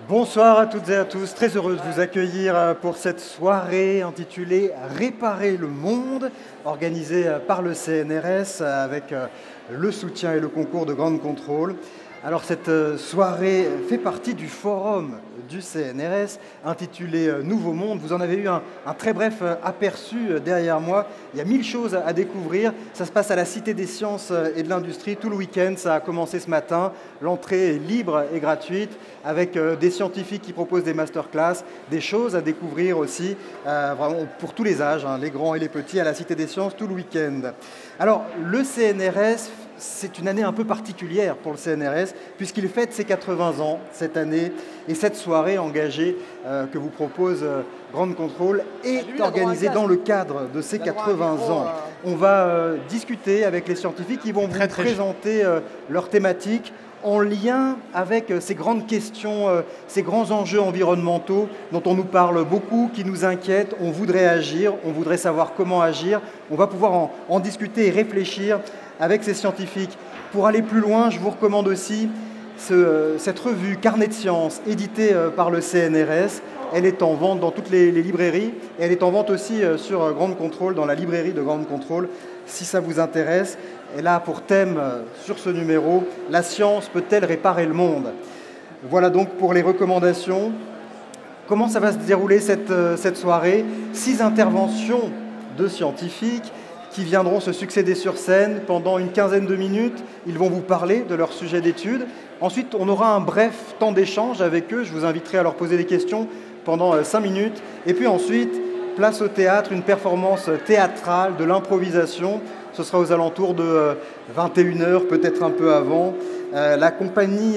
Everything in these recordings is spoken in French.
Bonsoir à toutes et à tous, très heureux de vous accueillir pour cette soirée intitulée Réparer le monde, organisée par le CNRS avec le soutien et le concours de Ground Control. Alors cette soirée fait partie du forum du CNRS intitulé Nouveau Monde. Vous en avez eu un très bref aperçu derrière moi. Il y a 1000 choses à découvrir. Ça se passe à la Cité des Sciences et de l'Industrie tout le week-end. Ça a commencé ce matin. L'entrée est libre et gratuite avec des scientifiques qui proposent des masterclass, des choses à découvrir aussi vraiment pour tous les âges, les grands et les petits, à la Cité des Sciences tout le week-end. Alors le CNRS, c'est une année un peu particulière pour le CNRS, puisqu'il fête ses 80 ans cette année, et cette soirée engagée que vous propose Ground Control est organisée dans le cadre de ces 80 ans. On va discuter avec les scientifiques qui vont vous présenter leurs thématiques en lien avec ces grandes questions, ces grands enjeux environnementaux dont on nous parle beaucoup, qui nous inquiètent. On voudrait agir, on voudrait savoir comment agir. On va pouvoir en discuter et réfléchir avec ces scientifiques. Pour aller plus loin, je vous recommande aussi cette revue Carnet de sciences, éditée par le CNRS. Elle est en vente dans toutes les librairies et elle est en vente aussi sur Ground Control, dans la librairie de Ground Control, si ça vous intéresse. Elle a pour thème sur ce numéro « La science peut-elle réparer le monde ?» Voilà donc pour les recommandations. Comment ça va se dérouler cette soirée? 6 interventions de scientifiques qui viendront se succéder sur scène pendant une quinzaine de minutes. Ils vont vous parler de leur sujet d'étude. Ensuite, on aura un bref temps d'échange avec eux. Je vous inviterai à leur poser des questions pendant 5 minutes. Et puis ensuite, place au théâtre, une performance théâtrale, de l'improvisation. Ce sera aux alentours de 21h, peut-être un peu avant. La compagnie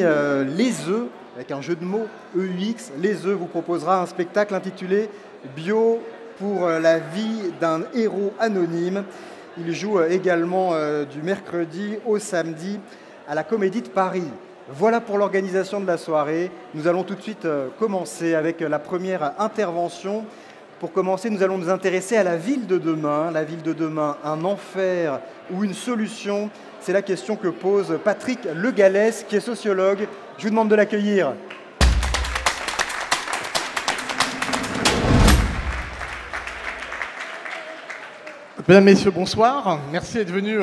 Les Œufs, avec un jeu de mots, EUX, Les Œufs vous proposera un spectacle intitulé « Bio pour la vie d'un héros anonyme ». Il joue également du mercredi au samedi à la Comédie de Paris. Voilà pour l'organisation de la soirée. Nous allons tout de suite commencer avec la première intervention. Pour commencer, nous allons nous intéresser à la ville de demain. La ville de demain, un enfer ou une solution? C'est la question que pose Patrick Le Gallès, qui est sociologue. Je vous demande de l'accueillir. Mesdames, Messieurs, bonsoir. Merci d'être venus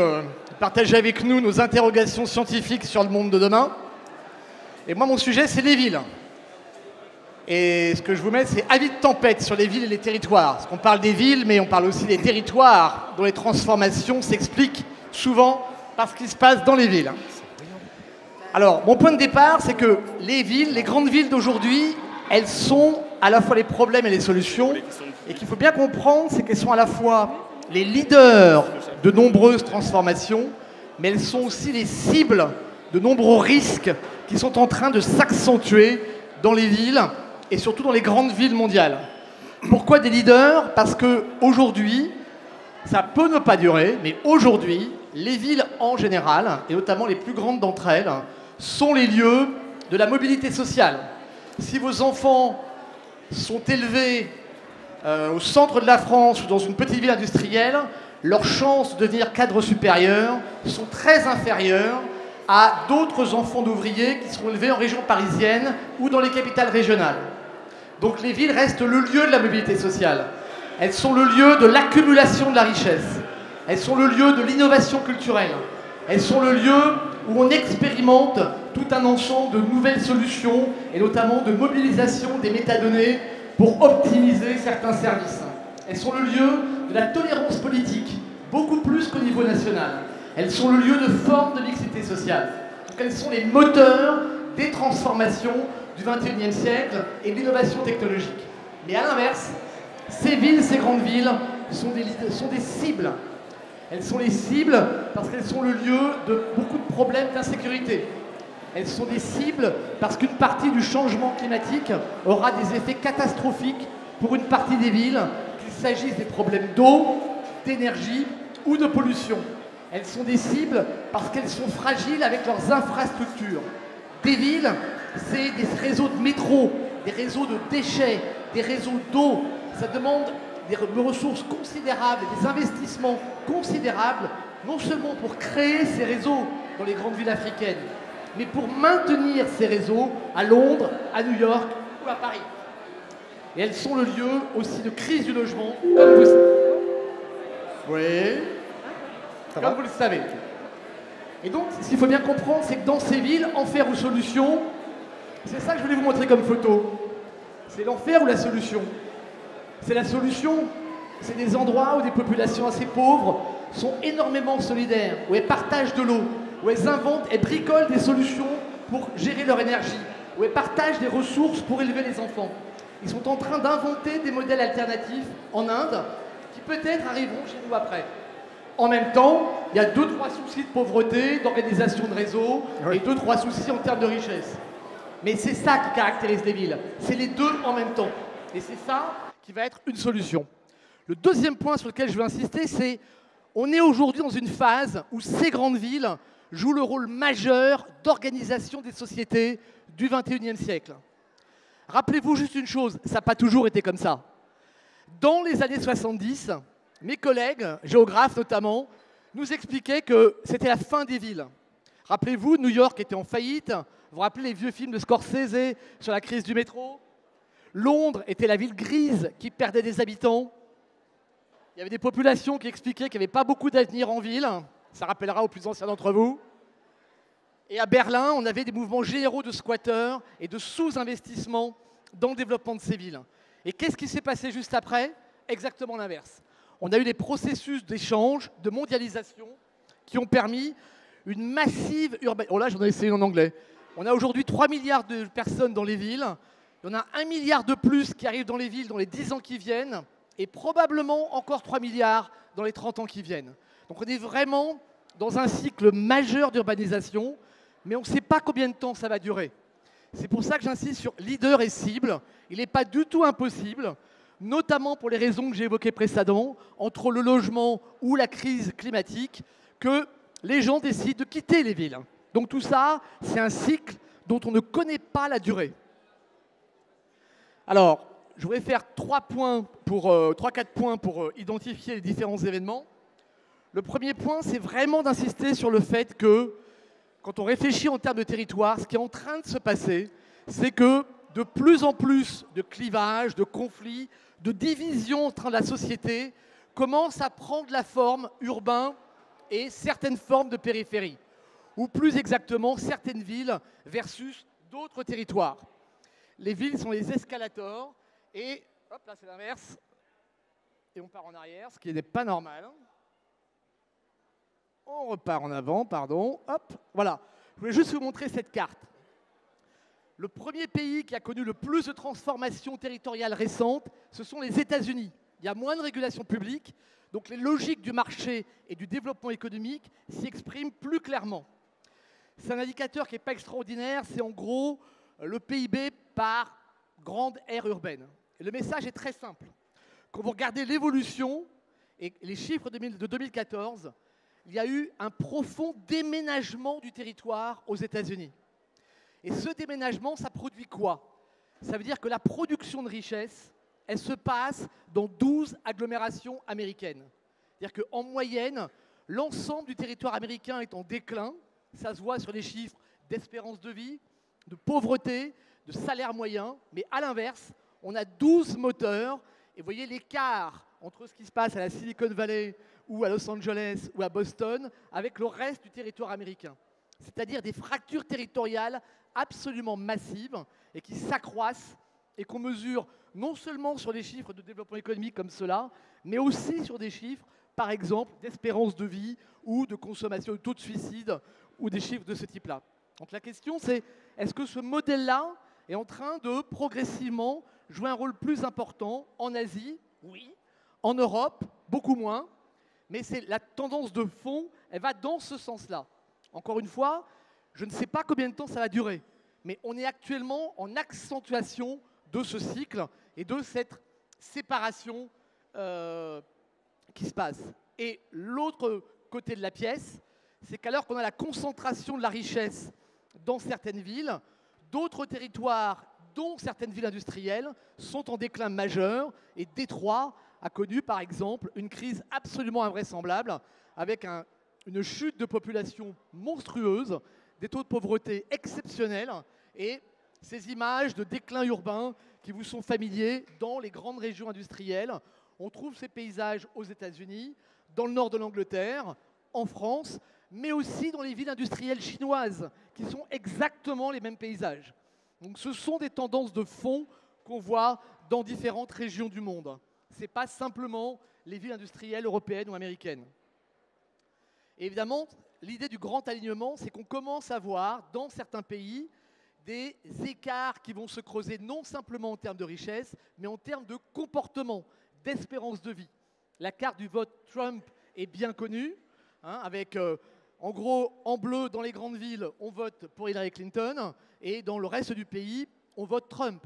partager avec nous nos interrogations scientifiques sur le monde de demain. Et moi, mon sujet, c'est les villes. Et ce que je vous mets, c'est avis de tempête sur les villes et les territoires. Parce qu'on parle des villes, mais on parle aussi des territoires, dont les transformations s'expliquent souvent par ce qui se passe dans les villes. Alors, mon point de départ, c'est que les villes, les grandes villes d'aujourd'hui, elles sont à la fois les problèmes et les solutions. Et qu'il faut bien comprendre, c'est qu'elles sont à la fois les leaders de nombreuses transformations, mais elles sont aussi les cibles de nombreux risques qui sont en train de s'accentuer dans les villes et surtout dans les grandes villes mondiales. Pourquoi des leaders? Parce qu'aujourd'hui, ça peut ne pas durer, mais aujourd'hui, les villes en général, et notamment les plus grandes d'entre elles, sont les lieux de la mobilité sociale. Si vos enfants sont élevés au centre de la France ou dans une petite ville industrielle, leurs chances de devenir cadre supérieur sont très inférieures à d'autres enfants d'ouvriers qui seront élevés en région parisienne ou dans les capitales régionales. Donc les villes restent le lieu de la mobilité sociale. Elles sont le lieu de l'accumulation de la richesse. Elles sont le lieu de l'innovation culturelle. Elles sont le lieu où on expérimente tout un ensemble de nouvelles solutions et notamment de mobilisation des métadonnées pour optimiser certains services. Elles sont le lieu de la tolérance politique, beaucoup plus qu'au niveau national. Elles sont le lieu de formes de mixité sociale. Donc elles sont les moteurs des transformations du XXIe siècle et de l'innovation technologique. Mais à l'inverse, ces villes, ces grandes villes, sont des cibles. Elles sont les cibles parce qu'elles sont le lieu de beaucoup de problèmes d'insécurité. Elles sont des cibles parce qu'une partie du changement climatique aura des effets catastrophiques pour une partie des villes, qu'il s'agisse des problèmes d'eau, d'énergie ou de pollution. Elles sont des cibles parce qu'elles sont fragiles avec leurs infrastructures. Des villes, c'est des réseaux de métro, des réseaux de déchets, des réseaux d'eau. Ça demande des ressources considérables, des investissements considérables, non seulement pour créer ces réseaux dans les grandes villes africaines, mais pour maintenir ces réseaux à Londres, à New York ou à Paris. Et elles sont le lieu aussi de crise du logement, comme vous, oui, comme vous le savez. Et donc, ce qu'il faut bien comprendre, c'est que dans ces villes, enfer ou solution, c'est ça que je voulais vous montrer comme photo. C'est l'enfer ou la solution? C'est la solution. C'est des endroits où des populations assez pauvres sont énormément solidaires, où elles partagent de l'eau, où elles inventent et bricolent des solutions pour gérer leur énergie, où elles partagent des ressources pour élever les enfants. Ils sont en train d'inventer des modèles alternatifs en Inde qui peut-être arriveront chez nous après. En même temps, il y a 2-3 soucis de pauvreté, d'organisation de réseau, et 2-3 soucis en termes de richesse. Mais c'est ça qui caractérise les villes. C'est les deux en même temps. Et c'est ça qui va être une solution. Le deuxième point sur lequel je veux insister, c'est on est aujourd'hui dans une phase où ces grandes villes jouent le rôle majeur d'organisation des sociétés du XXIe siècle. Rappelez-vous juste une chose, ça n'a pas toujours été comme ça. Dans les années 70, mes collègues, géographes notamment, nous expliquaient que c'était la fin des villes. Rappelez-vous, New York était en faillite. Vous vous rappelez les vieux films de Scorsese sur la crise du métro? Londres était la ville grise qui perdait des habitants. Il y avait des populations qui expliquaient qu'il n'y avait pas beaucoup d'avenir en ville. Ça rappellera aux plus anciens d'entre vous. Et à Berlin, on avait des mouvements généraux de squatteurs et de sous-investissement dans le développement de ces villes. Et qu'est-ce qui s'est passé juste après? Exactement l'inverse. On a eu des processus d'échange, de mondialisation, qui ont permis une massive urbanisation. Oh là, j'en ai essayé en anglais. On a aujourd'hui 3 milliards de personnes dans les villes. Il y en a 1 milliard de plus qui arrivent dans les villes dans les 10 ans qui viennent, et probablement encore 3 milliards dans les 30 ans qui viennent. Donc on est vraiment dans un cycle majeur d'urbanisation, mais on ne sait pas combien de temps ça va durer. C'est pour ça que j'insiste sur leader et cible. Il n'est pas du tout impossible, notamment pour les raisons que j'ai évoquées précédemment, entre le logement ou la crise climatique, que les gens décident de quitter les villes. Donc tout ça, c'est un cycle dont on ne connaît pas la durée. Alors, je voudrais faire 3-4 points pour identifier les différents événements. Le premier point, c'est vraiment d'insister sur le fait que, quand on réfléchit en termes de territoire, ce qui est en train de se passer, c'est que de plus en plus de clivages, de conflits, de divisions entre la société commencent à prendre la forme urbaine et certaines formes de périphérie, ou plus exactement certaines villes versus d'autres territoires. Les villes sont les escalators, et hop, là c'est l'inverse, et on part en arrière, ce qui n'est pas normal. On repart en avant, pardon, hop, voilà. Je voulais juste vous montrer cette carte. Le premier pays qui a connu le plus de transformations territoriales récentes, ce sont les États-Unis. Il y a moins de régulation publique, donc les logiques du marché et du développement économique s'y expriment plus clairement. C'est un indicateur qui n'est pas extraordinaire, c'est en gros le PIB par grande aire urbaine. Et le message est très simple. Quand vous regardez l'évolution et les chiffres de 2014, il y a eu un profond déménagement du territoire aux États-Unis. Et ce déménagement, ça produit quoi? Ça veut dire que la production de richesse, elle se passe dans 12 agglomérations américaines. C'est-à-dire qu'en moyenne, l'ensemble du territoire américain est en déclin. Ça se voit sur les chiffres d'espérance de vie, de pauvreté, de salaire moyen. Mais à l'inverse, on a 12 moteurs. Et vous voyez l'écart entre ce qui se passe à la Silicon Valley ou à Los Angeles ou à Boston avec le reste du territoire américain. C'est-à-dire des fractures territoriales absolument massives et qui s'accroissent et qu'on mesure non seulement sur des chiffres de développement économique comme cela, mais aussi sur des chiffres, par exemple, d'espérance de vie ou de consommation, de taux de suicide ou des chiffres de ce type-là. Donc la question c'est, est-ce que ce modèle-là est en train de progressivement jouer un rôle plus important en Asie? Oui. En Europe, beaucoup moins. Mais c'est la tendance de fond, elle va dans ce sens-là. Encore une fois, je ne sais pas combien de temps ça va durer, mais on est actuellement en accentuation de ce cycle et de cette séparation qui se passe. Et l'autre côté de la pièce, c'est qu'alors qu'on a la concentration de la richesse dans certaines villes, d'autres territoires, dont certaines villes industrielles, sont en déclin majeur, et Détroit a connu, par exemple, une crise absolument invraisemblable, avec une chute de population monstrueuse, des taux de pauvreté exceptionnels et ces images de déclin urbain qui vous sont familiers dans les grandes régions industrielles. On trouve ces paysages aux États-Unis, dans le nord de l'Angleterre, en France, mais aussi dans les villes industrielles chinoises, qui sont exactement les mêmes paysages. Donc ce sont des tendances de fond qu'on voit dans différentes régions du monde. Ce n'est pas simplement les villes industrielles européennes ou américaines. Et évidemment, l'idée du grand alignement, c'est qu'on commence à voir dans certains pays des écarts qui vont se creuser non simplement en termes de richesse, mais en termes de comportement, d'espérance de vie. La carte du vote Trump est bien connue, avec en gros, en bleu, dans les grandes villes, on vote pour Hillary Clinton, et dans le reste du pays, on vote Trump.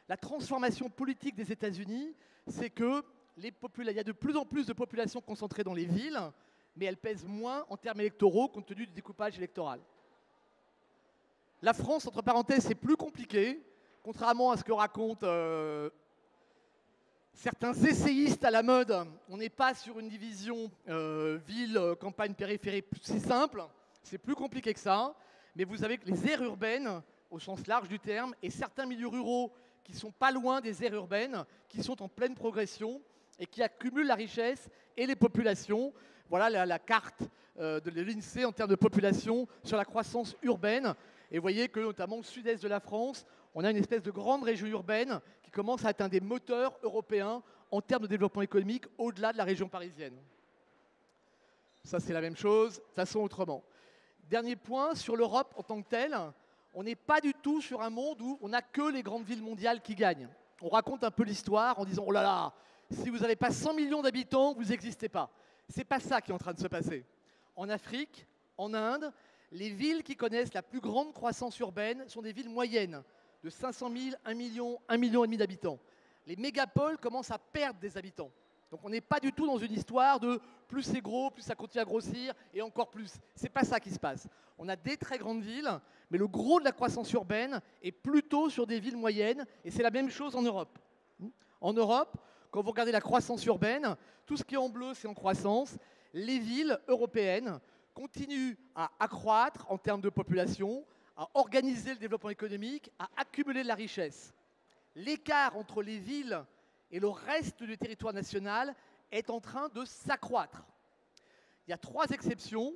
La transformation politique des États-Unis, c'est que il y a de plus en plus de populations concentrées dans les villes, mais elles pèsent moins en termes électoraux compte tenu du découpage électoral. La France, entre parenthèses, c'est plus compliqué, contrairement à ce que racontent certains essayistes à la mode. On n'est pas sur une division ville, campagne, périphérie si simple, c'est plus compliqué que ça, mais vous avez les aires urbaines, au sens large du terme, et certains milieux ruraux qui sont pas loin des aires urbaines, qui sont en pleine progression et qui accumulent la richesse et les populations. Voilà la carte de l'INSEE en termes de population sur la croissance urbaine. Et vous voyez que notamment au sud-est de la France, on a une espèce de grande région urbaine qui commence à être un des moteurs européens en termes de développement économique au-delà de la région parisienne. Ça, c'est la même chose, façon autrement. Dernier point, sur l'Europe en tant que telle, on n'est pas du tout sur un monde où on n'a que les grandes villes mondiales qui gagnent. On raconte un peu l'histoire en disant « Oh là là, si vous n'avez pas 100 millions d'habitants, vous n'existez pas ». C'est pas ça qui est en train de se passer. En Afrique, en Inde, les villes qui connaissent la plus grande croissance urbaine sont des villes moyennes, de 500 000, 1 million, 1,5 million d'habitants. Les mégapoles commencent à perdre des habitants. Donc on n'est pas du tout dans une histoire de plus c'est gros, plus ça continue à grossir et encore plus. C'est pas ça qui se passe. On a des très grandes villes, mais le gros de la croissance urbaine est plutôt sur des villes moyennes et c'est la même chose en Europe. En Europe, quand vous regardez la croissance urbaine, tout ce qui est en bleu, c'est en croissance. Les villes européennes continuent à accroître en termes de population, à organiser le développement économique, à accumuler de la richesse. L'écart entre les villes et le reste du territoire national est en train de s'accroître. Il y a 3 exceptions.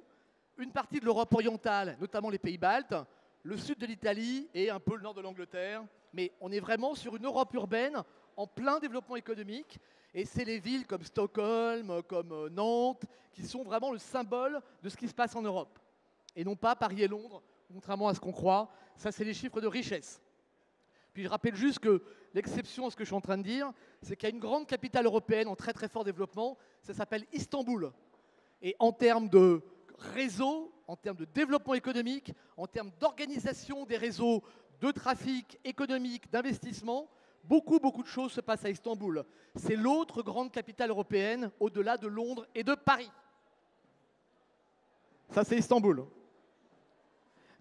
Une partie de l'Europe orientale, notamment les pays baltes, le sud de l'Italie et un peu le nord de l'Angleterre. Mais on est vraiment sur une Europe urbaine en plein développement économique. Et c'est les villes comme Stockholm, comme Nantes, qui sont vraiment le symbole de ce qui se passe en Europe. Et non pas Paris et Londres, contrairement à ce qu'on croit. Ça, c'est les chiffres de richesse. Puis je rappelle juste que l'exception à ce que je suis en train de dire, c'est qu'il y a une grande capitale européenne en très très fort développement, ça s'appelle Istanbul. Et en termes de réseau, en termes de développement économique, en termes d'organisation des réseaux de trafic économique, d'investissement, beaucoup de choses se passent à Istanbul. C'est l'autre grande capitale européenne au-delà de Londres et de Paris. Ça, c'est Istanbul.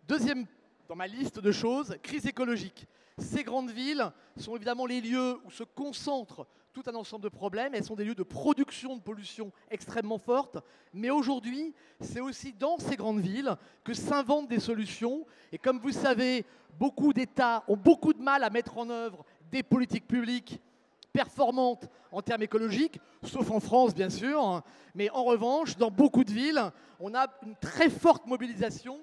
Deuxième dans ma liste de choses, crise écologique. Ces grandes villes sont évidemment les lieux où se concentrent tout un ensemble de problèmes. Elles sont des lieux de production de pollution extrêmement forte. Mais aujourd'hui, c'est aussi dans ces grandes villes que s'inventent des solutions. Et comme vous savez, beaucoup d'États ont beaucoup de mal à mettre en œuvre des politiques publiques performantes en termes écologiques, sauf en France bien sûr. Mais en revanche, dans beaucoup de villes, on a une très forte mobilisation.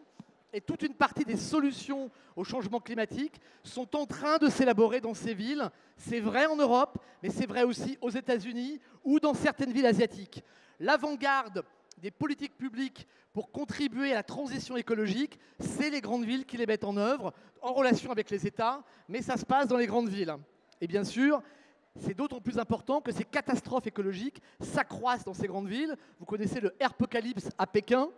Et toute une partie des solutions au changement climatique sont en train de s'élaborer dans ces villes. C'est vrai en Europe, mais c'est vrai aussi aux États-Unis ou dans certaines villes asiatiques. L'avant-garde des politiques publiques pour contribuer à la transition écologique, c'est les grandes villes qui les mettent en œuvre, en relation avec les États, mais ça se passe dans les grandes villes. Et bien sûr, c'est d'autant plus important que ces catastrophes écologiques s'accroissent dans ces grandes villes. Vous connaissez le Airpocalypse à Pékin.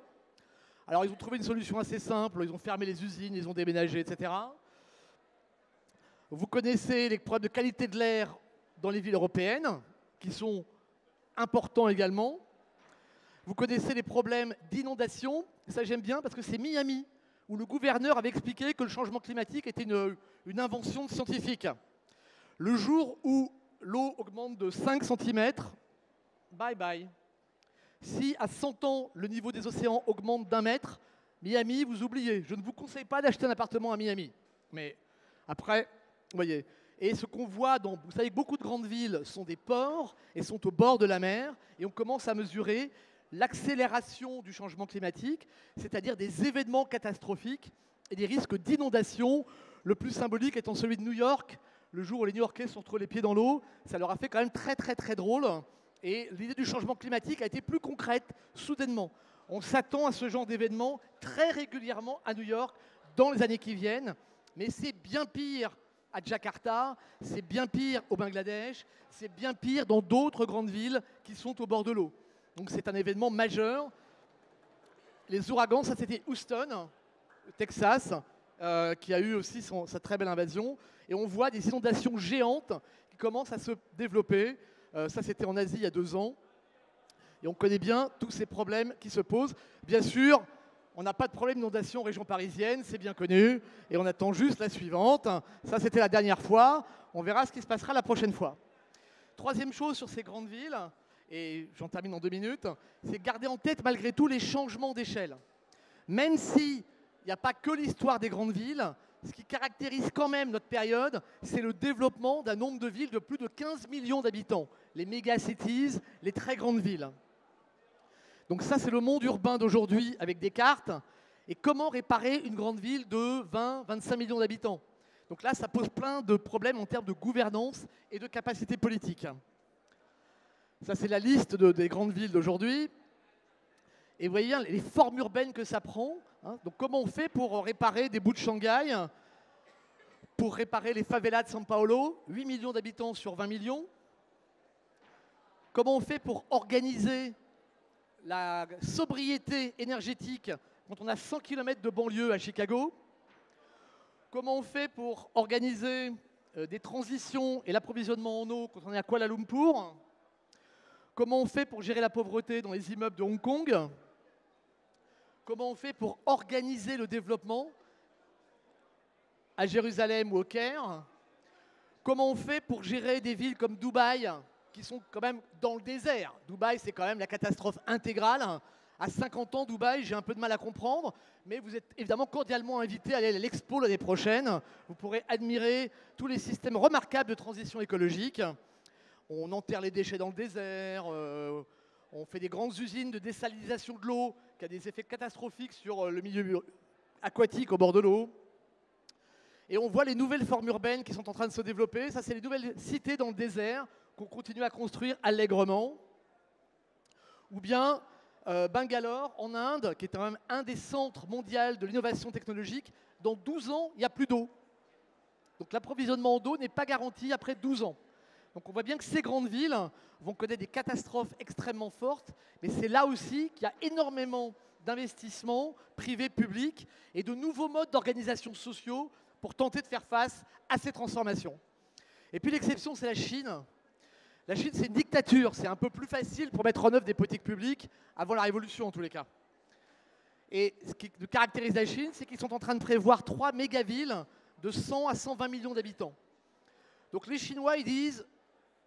Alors, ils ont trouvé une solution assez simple, ils ont fermé les usines, ils ont déménagé, etc. Vous connaissez les problèmes de qualité de l'air dans les villes européennes, qui sont importants également. Vous connaissez les problèmes d'inondation, ça j'aime bien parce que c'est Miami, où le gouverneur avait expliqué que le changement climatique était une invention scientifique. Le jour où l'eau augmente de 5 cm, bye bye. Si à 100 ans, le niveau des océans augmente d'1 mètre, Miami, vous oubliez. Je ne vous conseille pas d'acheter un appartement à Miami. Mais après, vous voyez. Et ce qu'on voit dans, vous savez que beaucoup de grandes villes sont des ports et sont au bord de la mer. Et on commence à mesurer l'accélération du changement climatique, c'est-à-dire des événements catastrophiques et des risques d'inondation. Le plus symbolique étant celui de New York. Le jour où les New-Yorkais sont retrouvés les pieds dans l'eau, ça leur a fait quand même très très très drôle. Et l'idée du changement climatique a été plus concrète, soudainement. On s'attend à ce genre d'événements très régulièrement à New York dans les années qui viennent. Mais c'est bien pire à Jakarta, c'est bien pire au Bangladesh, c'est bien pire dans d'autres grandes villes qui sont au bord de l'eau. Donc c'est un événement majeur. Les ouragans, ça c'était Houston, Texas, qui a eu aussi sa très belle invasion. Et on voit des inondations géantes qui commencent à se développer. Ça c'était en Asie il y a 2 ans. Et on connaît bien tous ces problèmes qui se posent. Bien sûr, on n'a pas de problème d'inondation en région parisienne, c'est bien connu. Et on attend juste la suivante. Ça, c'était la dernière fois. On verra ce qui se passera la prochaine fois. Troisième chose sur ces grandes villes, et j'en termine en 2 minutes, c'est garder en tête malgré tout les changements d'échelle. Même s'il n'y a pas que l'histoire des grandes villes, ce qui caractérise quand même notre période, c'est le développement d'un nombre de villes de plus de 15 millions d'habitants. Les méga-cities, les très grandes villes. Donc ça, c'est le monde urbain d'aujourd'hui avec des cartes. Et comment réparer une grande ville de 20, 25 millions d'habitants? Donc là, ça pose plein de problèmes en termes de gouvernance et de capacité politique. Ça, c'est la liste des grandes villes d'aujourd'hui. Et vous voyez bien les formes urbaines que ça prend. Hein. Donc comment on fait pour réparer des bouts de Shanghai, pour réparer les favelas de São Paulo, 8 millions d'habitants sur 20 millions? Comment on fait pour organiser la sobriété énergétique quand on a 100 km de banlieue à Chicago? Comment on fait pour organiser des transitions et l'approvisionnement en eau quand on est à Kuala Lumpur? Comment on fait pour gérer la pauvreté dans les immeubles de Hong Kong? Comment on fait pour organiser le développement à Jérusalem ou au Caire? Comment on fait pour gérer des villes comme Dubaï, qui sont quand même dans le désert? Dubaï, c'est quand même la catastrophe intégrale. À 50 ans, Dubaï, j'ai un peu de mal à comprendre, mais vous êtes évidemment cordialement invité à aller à l'Expo l'année prochaine. Vous pourrez admirer tous les systèmes remarquables de transition écologique. On enterre les déchets dans le désert, on fait des grandes usines de désalinisation de l'eau qui a des effets catastrophiques sur le milieu aquatique au bord de l'eau. Et on voit les nouvelles formes urbaines qui sont en train de se développer. Ça, c'est les nouvelles cités dans le désert qu'on continue à construire allègrement. Ou bien Bangalore, en Inde, qui est quand même un des centres mondiaux de l'innovation technologique. Dans 12 ans, il n'y a plus d'eau. Donc l'approvisionnement en eau n'est pas garanti après 12 ans. Donc on voit bien que ces grandes villes vont connaître des catastrophes extrêmement fortes, mais c'est là aussi qu'il y a énormément d'investissements privés, publics, et de nouveaux modes d'organisation sociaux pour tenter de faire face à ces transformations. Et puis l'exception, c'est la Chine. La Chine, c'est une dictature. C'est un peu plus facile pour mettre en œuvre des politiques publiques avant la révolution, en tous les cas. Et ce qui caractérise la Chine, c'est qu'ils sont en train de prévoir 3 mégavilles de 100 à 120 millions d'habitants. Donc les Chinois, ils disent,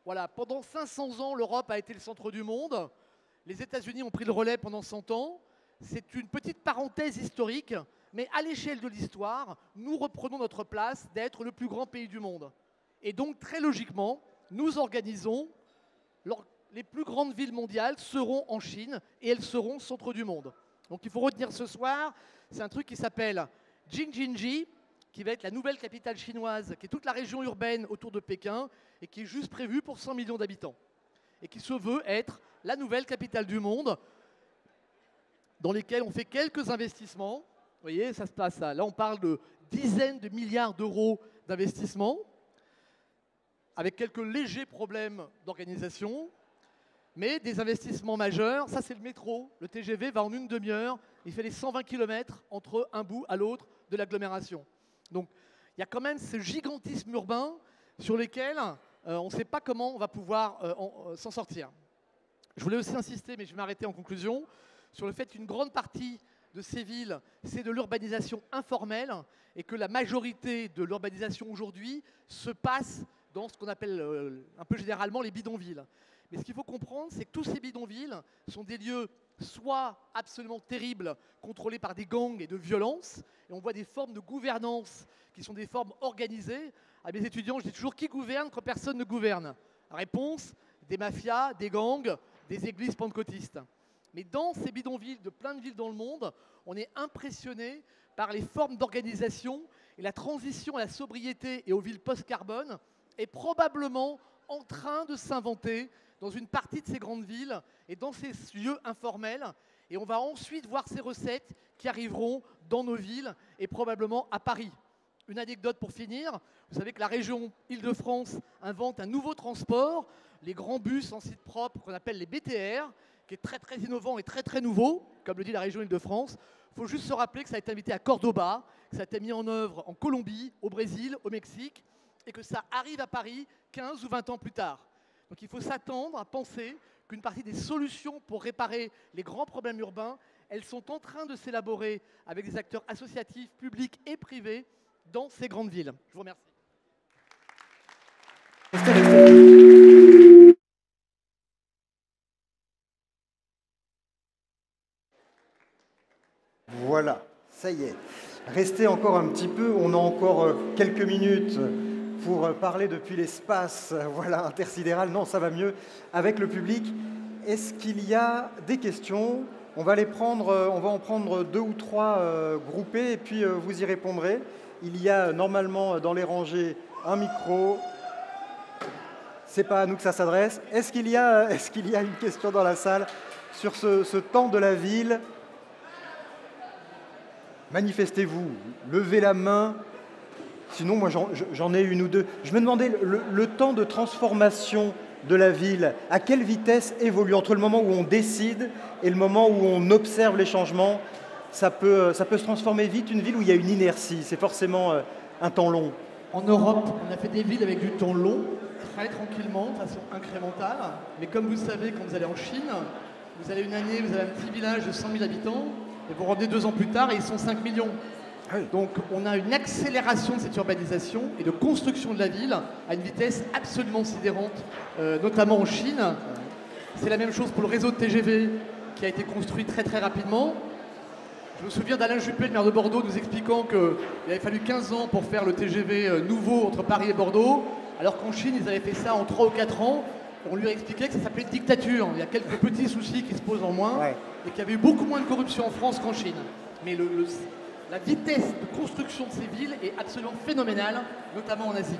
voilà, pendant 500 ans, l'Europe a été le centre du monde. Les États-Unis ont pris le relais pendant 100 ans. C'est une petite parenthèse historique, mais à l'échelle de l'histoire, nous reprenons notre place d'être le plus grand pays du monde. Et donc, très logiquement, nous organisons, les plus grandes villes mondiales seront en Chine et elles seront centre du monde. Donc il faut retenir ce soir, c'est un truc qui s'appelle Jingjinji, qui va être la nouvelle capitale chinoise, qui est toute la région urbaine autour de Pékin et qui est juste prévue pour 100 millions d'habitants. Et qui se veut être la nouvelle capitale du monde, dans lesquelles on fait quelques investissements. Vous voyez, ça se passe là. Là, on parle de dizaines de milliards d'euros d'investissements, avec quelques légers problèmes d'organisation, mais des investissements majeurs. Ça, c'est le métro. Le TGV va en une demi-heure. Il fait les 120 km entre un bout à l'autre de l'agglomération. Donc, il y a quand même ce gigantisme urbain sur lesquels on ne sait pas comment on va pouvoir s'en sortir. Je voulais aussi insister, mais je vais m'arrêter en conclusion, sur le fait qu'une grande partie de ces villes, c'est de l'urbanisation informelle et que la majorité de l'urbanisation aujourd'hui se passe dans ce qu'on appelle un peu généralement les bidonvilles. Mais ce qu'il faut comprendre, c'est que tous ces bidonvilles sont des lieux soit absolument terribles, contrôlées par des gangs et de violence, et on voit des formes de gouvernance qui sont des formes organisées. À mes étudiants, je dis toujours qui gouverne quand personne ne gouverne. Réponse, des mafias, des gangs, des églises pentecôtistes. Mais dans ces bidonvilles de plein de villes dans le monde, on est impressionné par les formes d'organisation et la transition à la sobriété et aux villes post-carbone est probablement en train de s'inventer dans une partie de ces grandes villes et dans ces lieux informels. Et on va ensuite voir ces recettes qui arriveront dans nos villes et probablement à Paris. Une anecdote pour finir, vous savez que la région Île-de-France invente un nouveau transport, les grands bus en site propre qu'on appelle les BTR, qui est très très innovant et très très nouveau, comme le dit la région Île-de-France. Il faut juste se rappeler que ça a été invité à Cordoba, que ça a été mis en œuvre en Colombie, au Brésil, au Mexique, et que ça arrive à Paris 15 ou 20 ans plus tard. Donc il faut s'attendre à penser qu'une partie des solutions pour réparer les grands problèmes urbains, elles sont en train de s'élaborer avec des acteurs associatifs, publics et privés dans ces grandes villes. Je vous remercie. Voilà, ça y est. Restez encore un petit peu, on a encore quelques minutes pour parler depuis l'espace voilà, intersidéral. Non, ça va mieux avec le public. Est-ce qu'il y a des questions? On va en prendre 2 ou 3 groupés et puis vous y répondrez. Il y a normalement dans les rangées un micro. C'est pas à nous que ça s'adresse. Est-ce qu'il y a une question dans la salle sur ce temps de la ville? Manifestez-vous, levez la main. Sinon, moi, j'en ai une ou deux. Je me demandais le temps de transformation de la ville, à quelle vitesse évolue entre le moment où on décide et le moment où on observe les changements. Ça peut se transformer vite, une ville où il y a une inertie. C'est forcément un temps long. En Europe, on a fait des villes avec du temps long, très tranquillement, de façon incrémentale. Mais comme vous le savez, quand vous allez en Chine, vous allez une année, vous avez un petit village de 100 000 habitants, et vous revenez 2 ans plus tard et ils sont 5 millions. Oui. Donc on a une accélération de cette urbanisation et de construction de la ville à une vitesse absolument sidérante, notamment en Chine. C'est la même chose pour le réseau de TGV qui a été construit très très rapidement. Je me souviens d'Alain Juppé, le maire de Bordeaux, nous expliquant qu'il avait fallu 15 ans pour faire le TGV nouveau entre Paris et Bordeaux, alors qu'en Chine, ils avaient fait ça en 3 ou 4 ans. On lui a expliqué que ça s'appelait dictature. Il y a quelques petits soucis qui se posent en moins, ouais. Et qu'il y avait eu beaucoup moins de corruption en France qu'en Chine. Mais la vitesse de construction de ces villes est absolument phénoménale, notamment en Asie.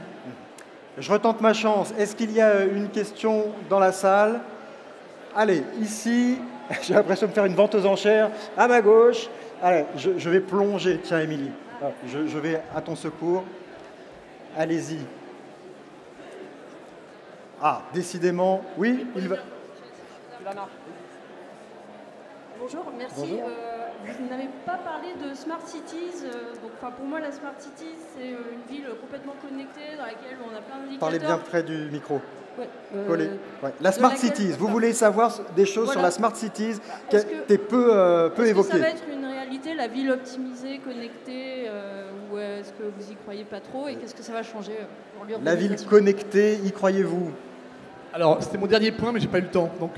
Je retente ma chance. Est-ce qu'il y a une question dans la salle? Allez, ici, j'ai l'impression de faire une vente aux enchères. À ma gauche. Allez, je vais plonger. Tiens, Émilie, je vais à ton secours. Allez-y. Ah, décidément, oui, il va... Bonjour, merci. Bonjour. Vous n'avez pas parlé de Smart Cities. Pour moi, la Smart City, c'est une ville complètement connectée dans laquelle on a plein d'indicateurs. Parlez bien près du micro. Ouais, ouais. La Smart Cities, vous voulez savoir des choses sur la Smart Cities qui a été peu évoquée. Ça va être une réalité, la ville optimisée, connectée, ou est-ce que vous y croyez pas trop et qu'est-ce que ça va changer pour l'urbanisation? La ville connectée, y croyez-vous? Alors, c'était mon dernier point, mais j'ai pas eu le temps. Donc,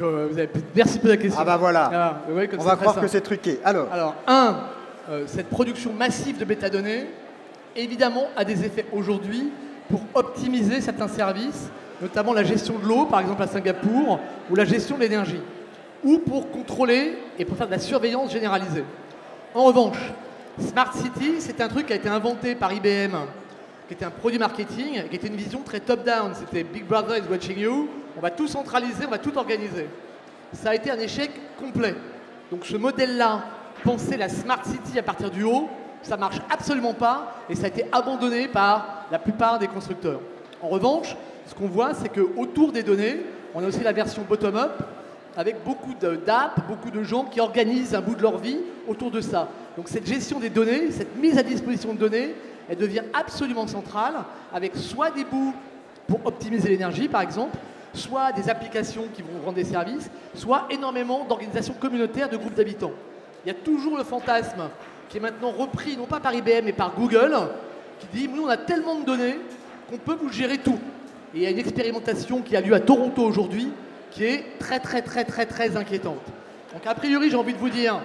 merci pour la question. Ah bah voilà, on va croire que c'est truqué. Alors, cette production massive de métadonnées, évidemment, a des effets aujourd'hui pour optimiser certains services, notamment la gestion de l'eau, par exemple à Singapour, ou la gestion de l'énergie, ou pour contrôler et pour faire de la surveillance généralisée. En revanche, Smart City, c'est un truc qui a été inventé par IBM, qui était un produit marketing, qui était une vision très top-down. C'était Big Brother is watching you, on va tout centraliser, on va tout organiser. Ça a été un échec complet. Donc ce modèle-là, penser la Smart City à partir du haut, ça marche absolument pas et ça a été abandonné par la plupart des constructeurs. En revanche, ce qu'on voit, c'est qu'autour des données, on a aussi la version bottom-up, avec beaucoup d'apps, beaucoup de gens qui organisent un bout de leur vie autour de ça. Donc cette gestion des données, cette mise à disposition de données, elle devient absolument centrale, avec soit des bouts pour optimiser l'énergie, par exemple, soit des applications qui vont rendre des services, soit énormément d'organisations communautaires de groupes d'habitants. Il y a toujours le fantasme qui est maintenant repris, non pas par IBM, mais par Google, qui dit « Nous, on a tellement de données qu'on peut vous gérer tout ». Et il y a une expérimentation qui a lieu à Toronto aujourd'hui, qui est très inquiétante. Donc a priori, j'ai envie de vous dire,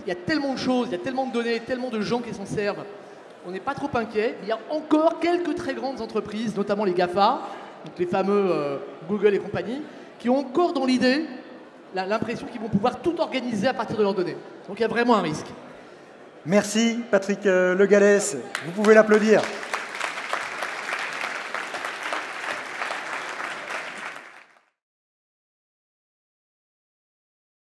il y a tellement de choses, il y a tellement de données, tellement de gens qui s'en servent. On n'est pas trop inquiet. Il y a encore quelques très grandes entreprises, notamment les GAFA, donc les fameux Google et compagnie, qui ont encore dans l'idée l'impression qu'ils vont pouvoir tout organiser à partir de leurs données. Donc il y a vraiment un risque. Merci Patrick Le Gallès, vous pouvez l'applaudir.